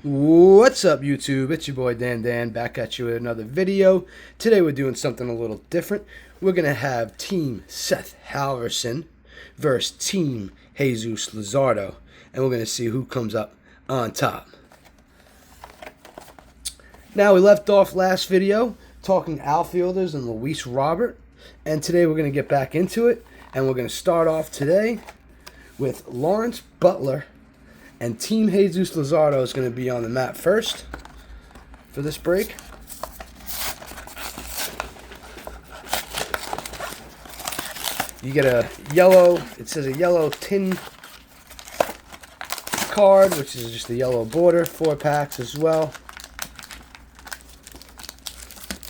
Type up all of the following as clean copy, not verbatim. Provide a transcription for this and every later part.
What's up, YouTube? It's your boy Dan back at you with another video. Today we're doing something a little different. We're going to have Team Seth Halverson versus Team Jesus Lazardo, and we're going to see who comes up on top. Now, we left off last video talking outfielders and Luis Robert, and today we're going to get back into it, and we're going to start off today with Lawrence Butler. And Team Jesus Lazardo is going to be on the mat first for this break. You get a yellow, it says a yellow tin card, which is just a yellow border, 4 packs as well.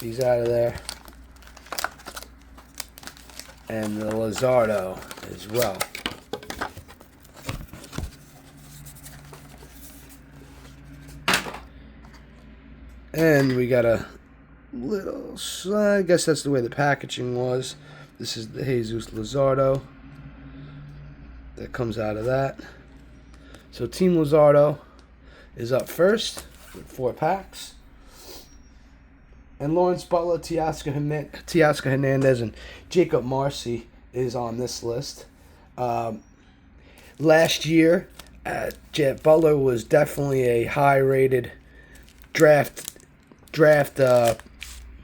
He's out of there. And the Lazardo as well. And we got a little, I guess that's the way the packaging was. This is the Jesus Lazardo that comes out of that. So Team Lazardo is up first with 4 packs. And Lawrence Butler, Teoscar Hernandez, and Jacob Marcy is on this list. Last year, Butler was definitely a high-rated draft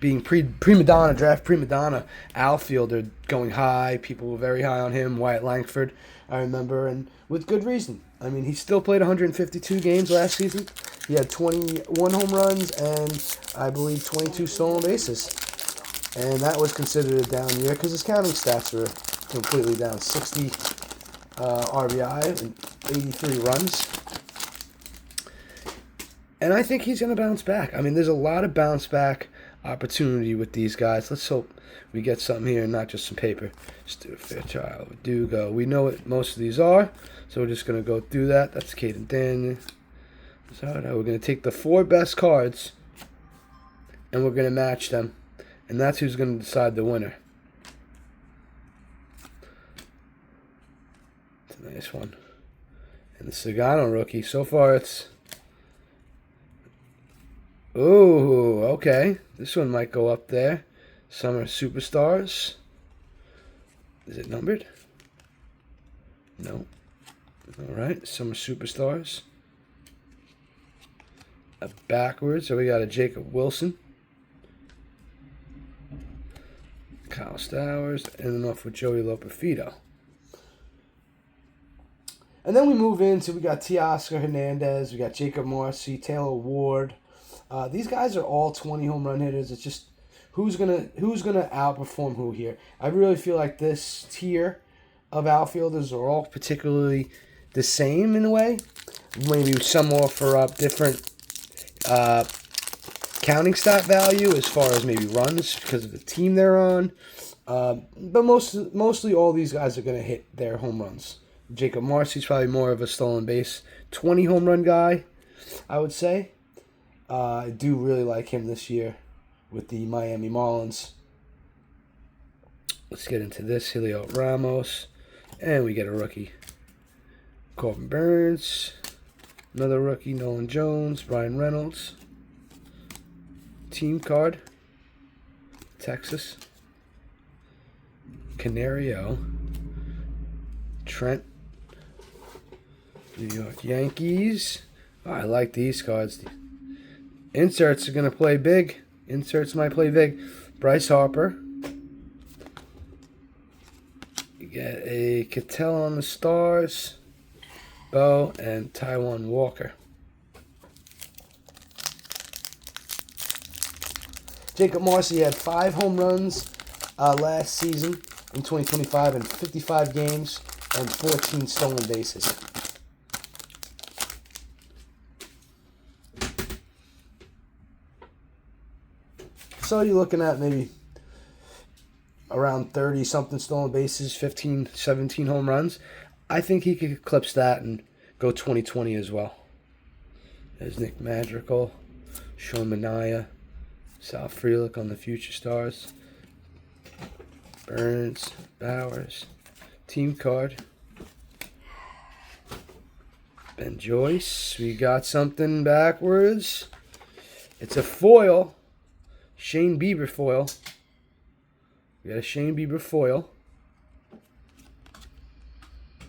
being prima donna outfielder, going high. People were very high on him. Wyatt Langford, I remember, and with good reason. I mean, he still played 152 games last season. He had 21 home runs and I believe 22 stolen bases, and that was considered a down year because his counting stats were completely down. 60 RBI and 83 runs. And I think he's going to bounce back. I mean, there's a lot of bounce back opportunity with these guys. Let's hope we get something here and not just some paper. Stu Fairchild, Dugo. We know what most of these are, so we're just going to go through that. That's Caden Daniel. We're going to take the 4 best cards, and we're going to match them. And that's who's going to decide the winner. It's a nice one. And the Sagano rookie. So far, it's... Ooh, okay. This one might go up there. Summer Superstars. Is it numbered? No. Alright, Summer Superstars. Backwards, so we got a Jacob Wilson. Kyle Stowers, and then off with Joey Lopefito. And then we move into, we got Teoscar Hernandez, we got Jacob Marcy, Taylor Ward. These guys are all 20 home run hitters. It's just who's gonna outperform who here. I really feel like this tier of outfielders are all particularly the same in a way. Maybe some offer up different counting stat value as far as maybe runs because of the team they're on. But mostly all these guys are gonna hit their home runs. Jacob Marcy's probably more of a stolen base 20 home run guy, I would say. I do really like him this year with the Miami Marlins. Let's get into this. Julio Ramos. And we get a rookie. Corbin Burns. Another rookie. Nolan Jones. Brian Reynolds. Team card. Texas. Canario. Trent. New York Yankees. Oh, I like these cards. Inserts are going to play big. Inserts might play big. Bryce Harper. You get a Cattell on the Stars. Bo and Taiwan Walker. Jacob Marcy had 5 home runs last season in 2025 in 55 games and 14 stolen bases. So you're looking at maybe around 30-something stolen bases, 15, 17 home runs. I think he could eclipse that and go 2020 as well. There's Nick Madrigal, Sean Manaea, Sal Frelick on the Future Stars, Burns, Bowers, team card, Ben Joyce. We got something backwards. It's a foil. Shane Bieber foil. We got a Shane Bieber foil.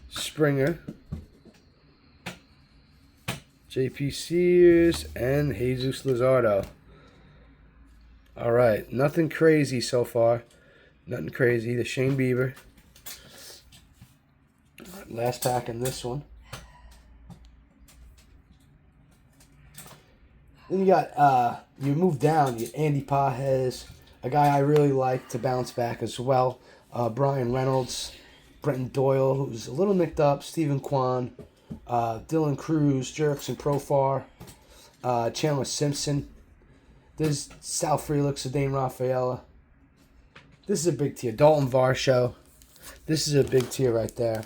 Springer. J.P. Sears and Jesus Lazardo. All right. Nothing crazy so far. Nothing crazy. The Shane Bieber. All right, last pack in this one. Then you got, you move down, you Andy Pajes, a guy I really like to bounce back as well. Brian Reynolds, Brenton Doyle, who's a little nicked up, Stephen Kwan, Dylan Cruz, Jerks and Profar, Chandler Simpson. There's Sal Frelick, Dane Rafaela. This is a big tier. Dalton Varsho. This is a big tier right there.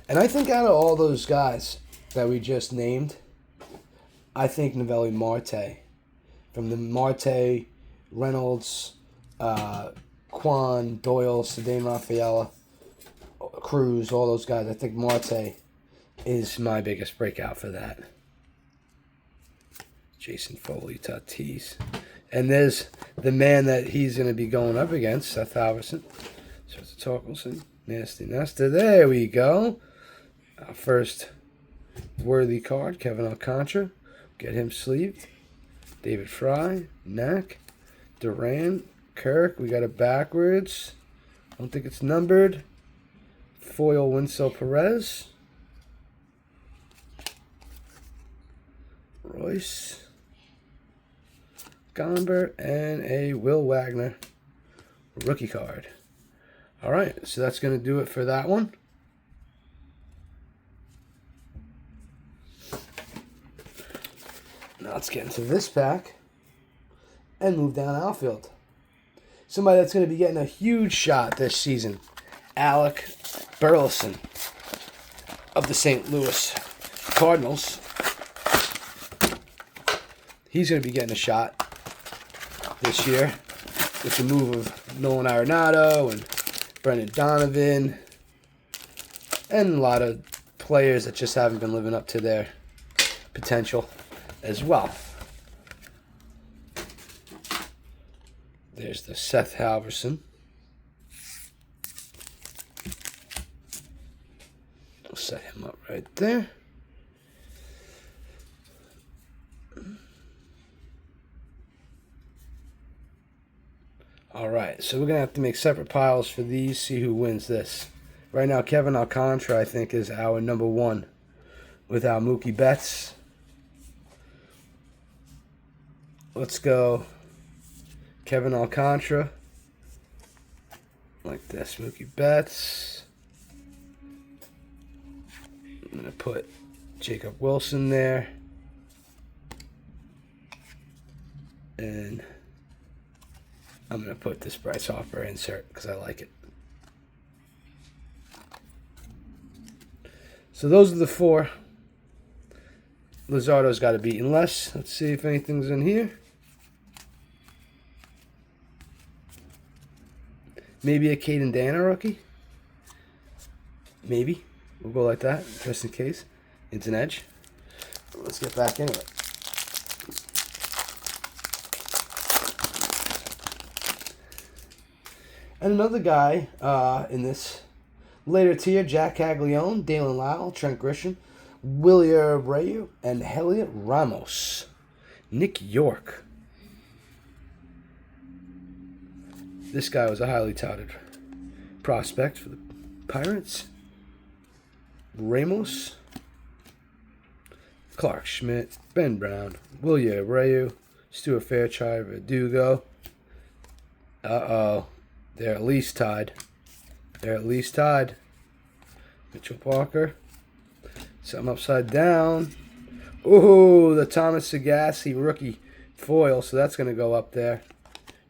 And I think out of all those guys that we just named, I think Noelvi Marte. From the Marte, Reynolds, Quan, Doyle, Sedane Rafaela, Cruz, all those guys, I think Marte is my biggest breakout for that. Jason Foley, Tatis. And there's the man that he's going to be going up against, Seth Halverson. Seth Torkelson, Nasty Nesta. There we go. Our first worthy card, Kevin Alcantara. Get him sleeved. David Fry, Knack, Duran, Kirk. We got it backwards. I don't think it's numbered. Foil Winslow Perez. Royce. Gomber. And a Will Wagner rookie card. All right, so that's going to do it for that one. Now let's get into this pack and move down outfield. Somebody that's going to be getting a huge shot this season, Alec Burleson of the St. Louis Cardinals. He's going to be getting a shot this year with the move of Nolan Arenado and Brendan Donovan and a lot of players that just haven't been living up to their potential as well. There's the Seth Halverson. I'll set him up right there. All right, so we're going to have to make separate piles for these, see who wins this. Right now, Kevin Alcantara, I think, is our number one with our Mookie Betts. Let's go Kevin Alcantara. Like this, Mookie Betts. I'm going to put Jacob Wilson there. And I'm going to put this Bryce Harper insert because I like it. So those are the four. Lazardo's got to be unless. Let's see if anything's in here. Maybe a Caden Dana rookie. Maybe. We'll go like that, just in case. It's an edge. Let's get back into it. And another guy in this later tier, Jack Caglione, Dalen Lyle, Trent Grisham, Willie Abreu, and Heliot Ramos. Nick York. This guy was a highly touted prospect for the Pirates. Ramos, Clark Schmidt, Ben Brown, Willie Abreu, Stuart Fairchild, Verdugo. Uh-oh. They're at least tied. Mitchell Parker. Something upside down. Ooh, the Thomas Sagassi rookie foil. So that's going to go up there.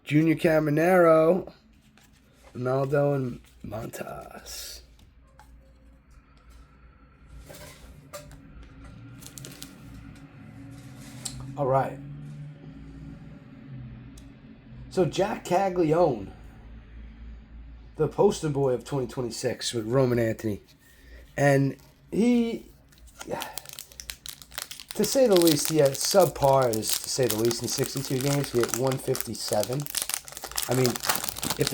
Junior Caminero. Ronaldo and Montas. All right. So Jack Caglione. the poster boy of 2026 with Roman Anthony. And he, to say the least, he had subpar, is to say the least, in 62 games. He hit 157. I mean, if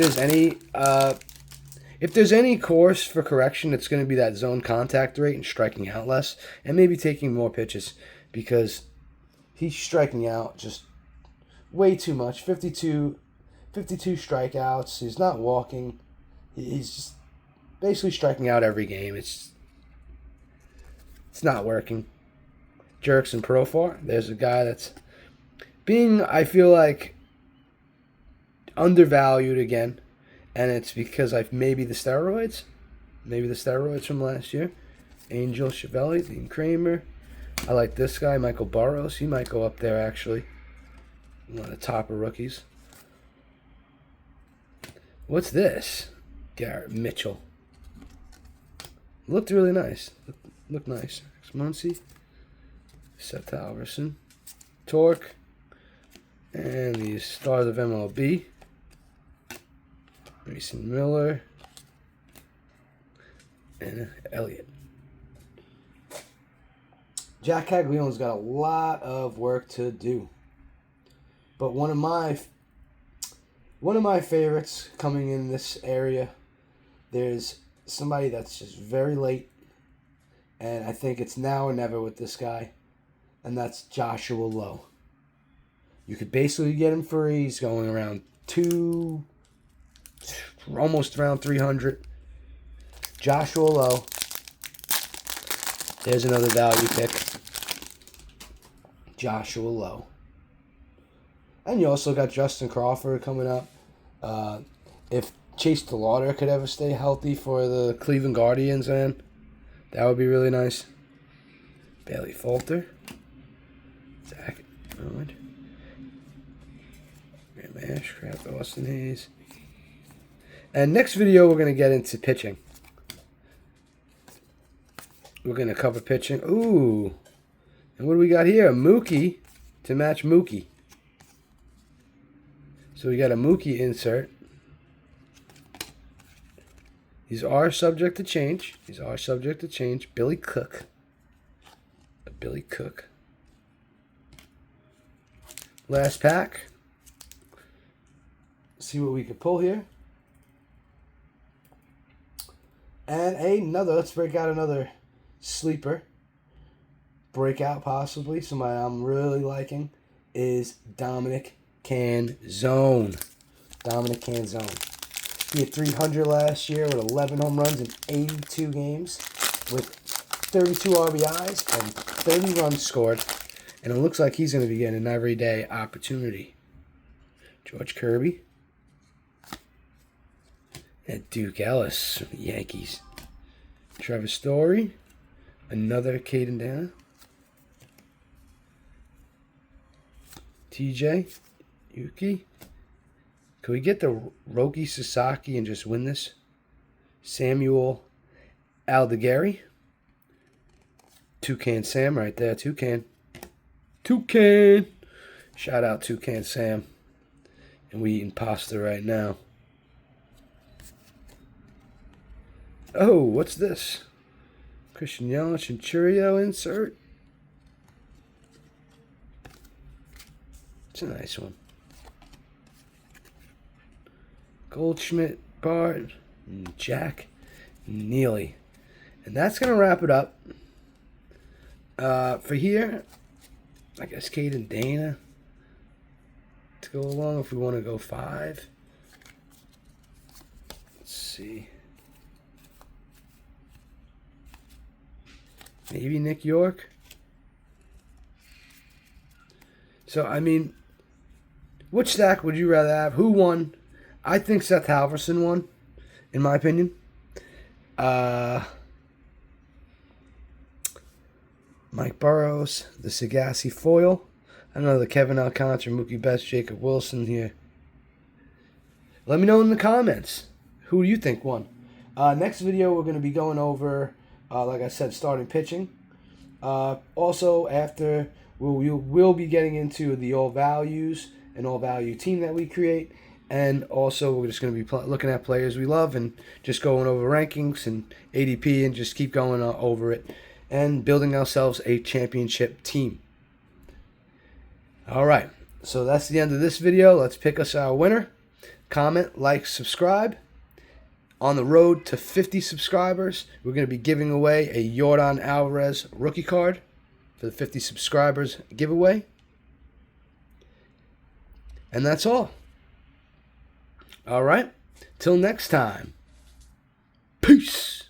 there's any course for correction, it's going to be that zone contact rate and striking out less, and maybe taking more pitches, because he's striking out just way too much. 52 strikeouts. He's not walking. He's just basically striking out every game. It's not working. Jerks and Profar. There's a guy that's being, I feel like, undervalued again. And it's because maybe the steroids from last year. Angel Chiavelli, Dean Kramer. I like this guy, Michael Burrows. He might go up there, actually. One of the top of rookies. What's this? Garrett Mitchell. Looked really nice. Looked nice. Muncie. Seth Halverson. Torque. And these stars of MLB. Mason Miller. And Elliott. Jack Cagliano's got a lot of work to do. But one of my favorites coming in this area, there's somebody that's just very late, and I think it's now or never with this guy, and that's Joshua Lowe. You could basically get him free. He's going around almost around 300. Joshua Lowe. There's another value pick. Joshua Lowe. And you also got Justin Crawford coming up. If Chase DeLauder could ever stay healthy for the Cleveland Guardians, man, that would be really nice. Bailey Falter. Zach Owen. Graham Ashcraft, Austin Hayes. And next video, we're going to get into pitching. We're going to cover pitching. Ooh. And what do we got here? Mookie to match Mookie. So we got a Mookie insert. These are subject to change. Billy Cook. Last pack. See what we can pull here. And let's break out another sleeper. Breakout possibly. Somebody I'm really liking is Dominic Canzone. He had 300 last year with 11 home runs in 82 games with 32 RBIs and 30 runs scored. And it looks like he's going to be getting an everyday opportunity. George Kirby. And Duke Ellis from the Yankees. Trevor Story. Another Caden Dana. TJ. Yuki. Can we get the Roki Sasaki and just win this? Samuel Aldegari. Toucan Sam right there. Toucan. Shout out Toucan Sam. And we eating pasta right now. Oh, what's this? Christian Yelich and Churio insert. It's a nice one. Goldschmidt, Bart, and Jack Neely. And that's going to wrap it up. For here, I guess Caden Dana to go along if we want to go 5. Let's see. Maybe Nick York. So, I mean, which stack would you rather have? Who won? I think Seth Halverson won, in my opinion. Mike Burrows, the Sagasi foil. I know the Kevin Alcantara, Mookie Betts, Jacob Wilson here. Let me know in the comments. Who do you think won? Next video, we're going to be going over, like I said, starting pitching. Also, after, we'll be getting into the all values and all value team that we create. And also, we're just going to be looking at players we love and just going over rankings and ADP and just keep going over it and building ourselves a championship team. All right, so that's the end of this video. Let's pick us our winner. Comment, like, subscribe. On the road to 50 subscribers, we're going to be giving away a Yordan Alvarez rookie card for the 50 subscribers giveaway. And that's all. All right. Till next time. Peace.